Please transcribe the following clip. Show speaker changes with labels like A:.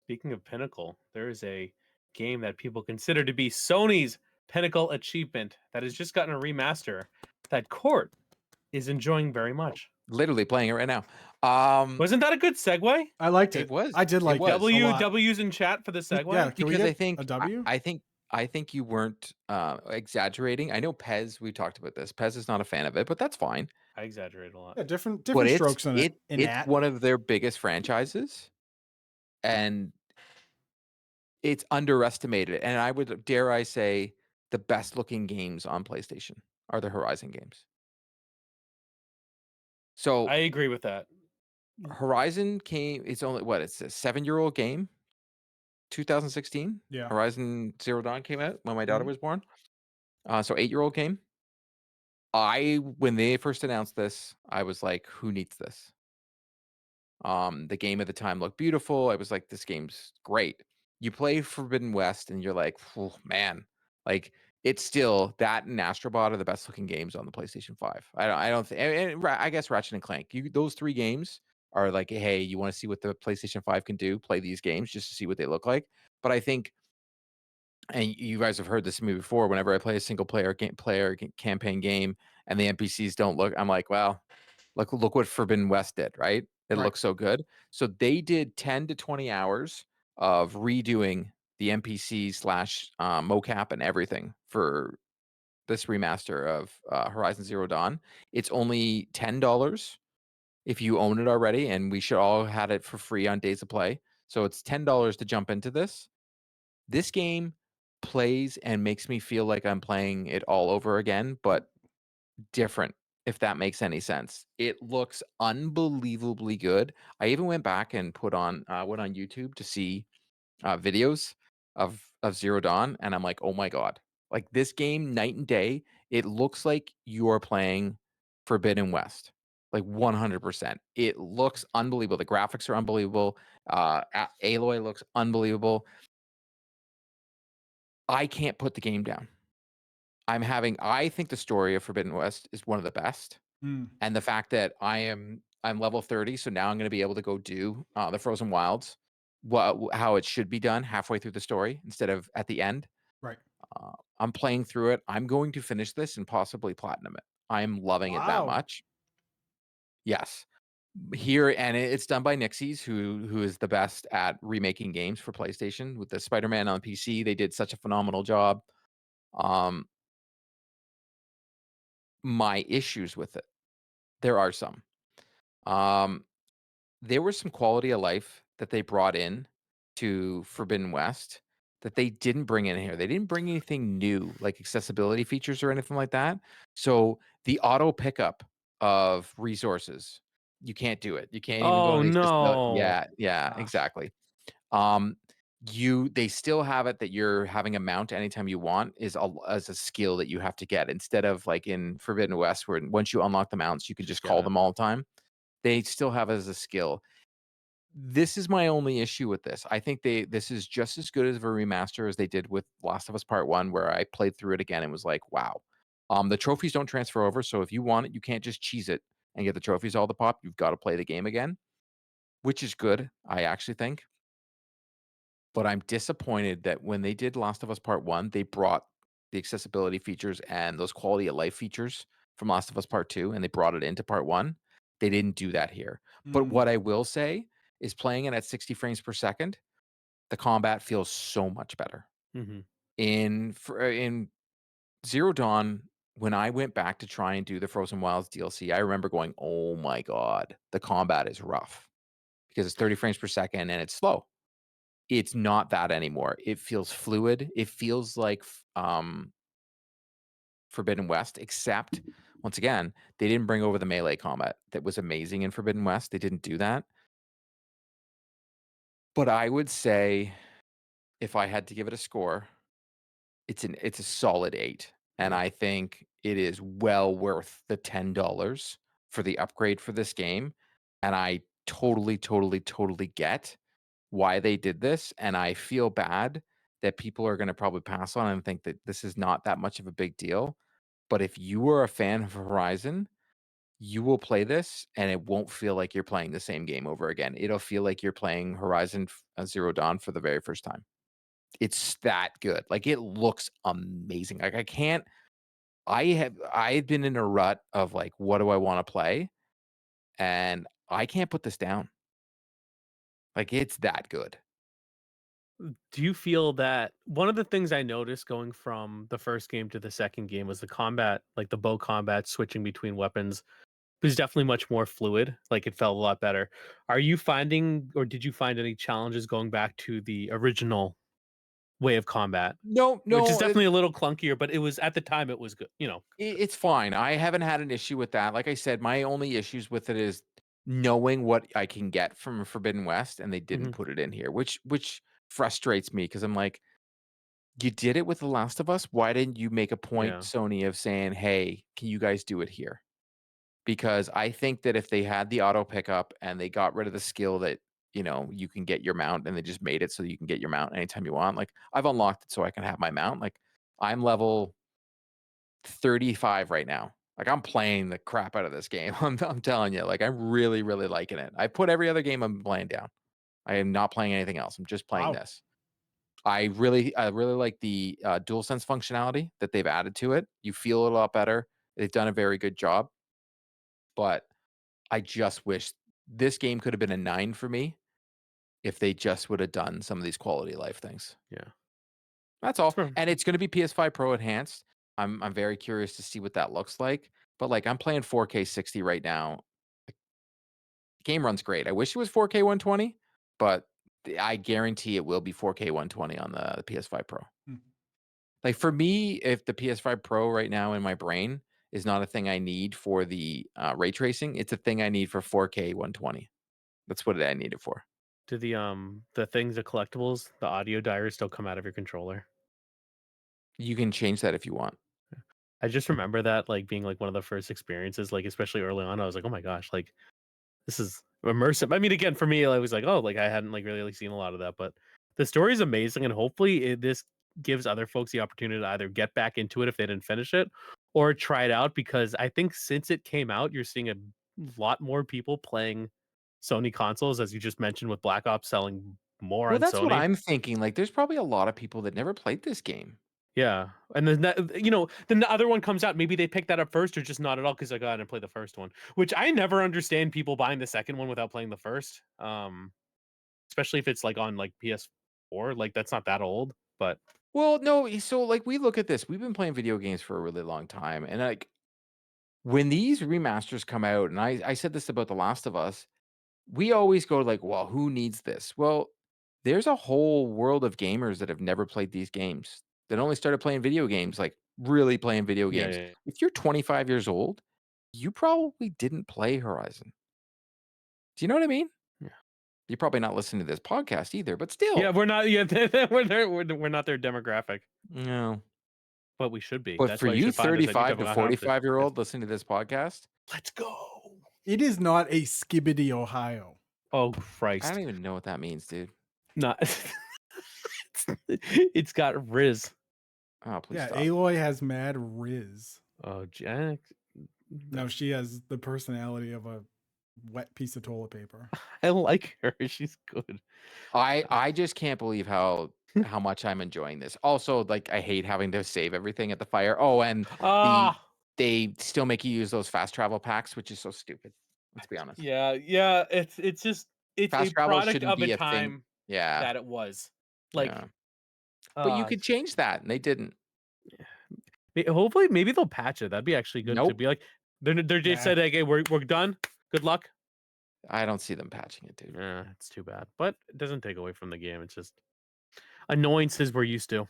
A: Speaking of pinnacle, there is a game that people consider to be Sony's pinnacle achievement that has just gotten a remaster that Court is enjoying very much.
B: Literally playing it right now.
A: Wasn't that a good segue?
C: I liked
B: It
C: it.
B: was.
C: I did
B: It
C: like it
B: was.
C: a lot.
A: W's in chat for the
C: Yeah,
A: segue.
C: can we
B: Because I
C: get a
B: think
C: W?
B: I think you weren't exaggerating. I know Pez, we talked about this. Pez is not a fan of it, but that's fine.
A: I exaggerate a lot.
C: Yeah, different
B: But
C: different strokes in it in
B: it's
C: that.
B: one of their biggest franchises, and it's underestimated. And I would dare I say the best looking games on PlayStation are the Horizon games. So
A: I agree with that.
B: Horizon came. It's only what? It's a 7-year-old game. 2016.
C: Yeah.
B: Horizon Zero Dawn came out when my daughter
C: Mhm.
B: was born. So 8-year-old game. When they first announced this, I was like, "Who needs this?" The game at the time looked beautiful. I was like, "This game's great." You play Forbidden West, and you're like, "Oh man!" Like it's still that and Astrobot are the best looking games on the PlayStation 5. I don't think. I guess Ratchet and Clank. Those three games are like, hey, you want to see what the PlayStation 5 can do? Play these games just to see what they look like. But I think and you guys have heard this from me before. Whenever I play a single campaign game and the NPCs don't look, I'm like, well, look what Forbidden West did, right? It
C: Right.
B: looks so good. So they did 10 to 20 hours of redoing the NPC slash mocap and everything for this remaster of Horizon Zero Dawn. It's only $10 if you own it already, and we should all had it for free on Days of Play. So it's $10 to jump into this. This game plays and makes me feel like I'm playing it all over again, but different, if that makes any sense. It looks unbelievably good. I even went back and went on YouTube to see videos of Zero Dawn, and I'm like, oh my god, like this game, night and day. It looks like you are playing Forbidden West, like 100%. It looks unbelievable. The graphics are unbelievable. Aloy looks unbelievable. I can't put the game down. I think the story of Forbidden West is one of the best,
C: Mm,
B: and the fact that I'm level 30, so now I'm gonna be able to go do, the Frozen Wilds, how it should be done halfway through the story instead of at the end.
C: right.
B: I'm playing through it. I'm going to finish this and possibly platinum it. I'm loving it that
C: Wow.
B: much. Yes. Here and it's done by Nixies, who is the best at remaking games for PlayStation. With the Spider-Man on PC, they did such a phenomenal job. Um, my issues with it, there are some. Um, there was some quality of life that they brought in to Forbidden West that they didn't bring in here. They didn't bring anything new, like accessibility features or anything like that. So the auto pickup of resources, you can't do it. You can't even go
A: Oh
B: on the accessibility.
A: no.
B: Yeah, yeah,
C: Gosh.
B: exactly. Um, they still have it that you're having a mount anytime you want as a skill that you have to get instead of like in Forbidden West, where once you unlock the mounts, you can
A: Just
B: just
A: get
B: call
A: it.
B: them all the time. They still have it as a skill. This is my only issue with this. I think this is just as good as a remaster as they did with Last of Us Part 1, where I played through it again and was like, wow. The trophies don't transfer over, so if you want it, you can't just cheese it and get the trophies all the pop. You've got to play the game again, which is good, I actually think. But I'm disappointed that when they did Last of Us Part 1, they brought the accessibility features and those quality of life features from Last of Us Part 2, and they brought it into Part 1. They didn't do that here. But
C: Mm,
B: what I will say is playing it at 60 frames per second, the combat feels so much better.
A: Mhm.
B: In Zero Dawn, when I went back to try and do the Frozen Wilds DLC, I remember going, "Oh my god, the combat is rough because it's 30 frames per second and it's slow." It's not that anymore. It feels fluid. It feels like Forbidden West, except once again, they didn't bring over the melee combat that was amazing in Forbidden West. They didn't do that. But I would say if I had to give it a score, it's a solid 8, and
C: yeah.
B: I think it is well worth the $10 for the upgrade for this game, and I totally, totally, totally get why they did this, and I feel bad that people are gonna probably pass on and think that this is not that much of a big deal, but if you were a fan of Horizon, you will play this and it won't feel like you're playing the same game over again. It'll feel like you're playing Zero Dawn for the very first time. It's that good. Like, it looks amazing. Like, I've been in a rut of, like, what do I wanna play? And I can't put this down. Like, it's that good.
A: Do you feel that one of the things I noticed going from the first game to the second game was the combat, like the bow combat switching between weapons was definitely much more fluid. Like it felt a lot better. Are you finding, or did you find any challenges going back to the original way of combat,
B: No,
A: which is
B: no,
A: definitely a little clunkier, but it was at the time it was good,
B: it's fine. I haven't had an issue with that. Like I said, my only issues with it is knowing what I can get from Forbidden West, and they didn't
A: Mhm.
B: put it in here, which frustrates me because I'm like, you did it with The Last of Us. Why didn't you make a point,
A: Yeah.
B: Sony, of saying, "Hey, can you guys do it here?" Because I think that if they had the auto pickup and they got rid of the skill that, you can get your mount and they just made it so you can get your mount anytime you want. Like, I've unlocked it so I can have my mount. Like, I'm level 35 right now. Like, I'm playing the crap out of this game. I'm telling you, like, I'm really, really liking it. I put every other game I'm playing down. I am not playing anything else. I'm just playing
C: Wow.
B: this. I really like the DualSense functionality that they've added to it. You feel it a lot better. They've done a very good job, but I just wish this game could have been a 9 for me if they just would have done some of these quality of life things.
A: Yeah.
B: That's all.
A: Sure.
B: And it's gonna be PS5 Pro enhanced. I'm very curious to see what that looks like. But, like, I'm playing 4K 60 right now. The game runs great. I wish it was 4K 120, but I guarantee it will be 4K 120 on the PS5 Pro.
C: Hmm.
B: Like, for me, if the PS5 Pro right now in my brain is not a thing I need for the, ray tracing, it's a thing I need for 4K 120. That's what I need it for.
A: Do the things, the collectibles, the audio diaries still come out of your controller?
B: You can change that if you want.
A: I just remember that like being like one of the first experiences, like especially early on. I was like, oh my gosh, like this is immersive. I mean, again, for me, I was like, oh, like I hadn't like really like, seen a lot of that, but the story is amazing, and hopefully this gives other folks the opportunity to either get back into it if they didn't finish it, or try it out. Because I think since it came out, you're seeing a lot more people playing Sony consoles, as you just mentioned, with Black Ops selling more
B: Well,
A: on
B: that's what
A: Sony.
B: I'm thinking, like, there's probably a lot of people that never played this game.
A: Yeah, and then then the other one comes out. Maybe they pick that up first, or just not at all because I got and play the first one. Which I never understand people buying the second one without playing the first. Especially if it's like on like PS4, like that's not that old. But
B: Well, no, so, like, we look at this, we've been playing video games for a really long time, and, like, when these remasters come out, and I said this about The Last of Us, we always go like, "Well, who needs this?" Well, there's a whole world of gamers that have never played these games, that only started playing video games, like, really playing video
A: yeah,
B: games.
A: yeah,
B: If you're 25 years old, you probably didn't play Horizon. Do you know what I mean?
A: yeah,
B: You're probably not listening to this podcast either, but
A: yeah.
B: still.
A: We're not. Yeah, we're not their demographic,
B: No.
A: but we should be.
B: But
A: That's
B: for
A: why you
B: you
A: should find us at
B: 35 to
A: youtube.com.
B: 45-year-old listening to this podcast,
A: Let's go.
C: It is not a Skibbity, Ohio.
A: Oh
B: I don't
A: Christ!
B: even know what that means, dude.
A: Not. It's got Riz.
B: Oh, please
C: Yeah,
B: stop.
C: Aloy has mad riz.
A: Oh Jack.
C: No, she has the personality of a wet piece of toilet paper.
A: I like her. She's good.
B: I just can't believe how much I'm enjoying this. Also, like, I hate having to save everything at the fire. Oh, and the
A: Ah.
B: they still make you use those fast travel packs, which is so stupid. Let's be honest.
A: Yeah, yeah, it's just it's a
B: Fast travel
A: product
B: shouldn't
A: of a
B: be a thing.
A: time
B: Yeah,
A: that it was. Like,
B: yeah. But you could
A: it's
B: change that, and they didn't.
A: hopefully maybe they'll patch it. That'd be actually good to
B: Nope.
A: be like they're just
C: Nah.
A: said, "Okay, we're done. Good luck."
B: I don't see them patching it, dude.
A: Yeah, it's too bad. But it doesn't take away from the game. It's just annoyances we're used to.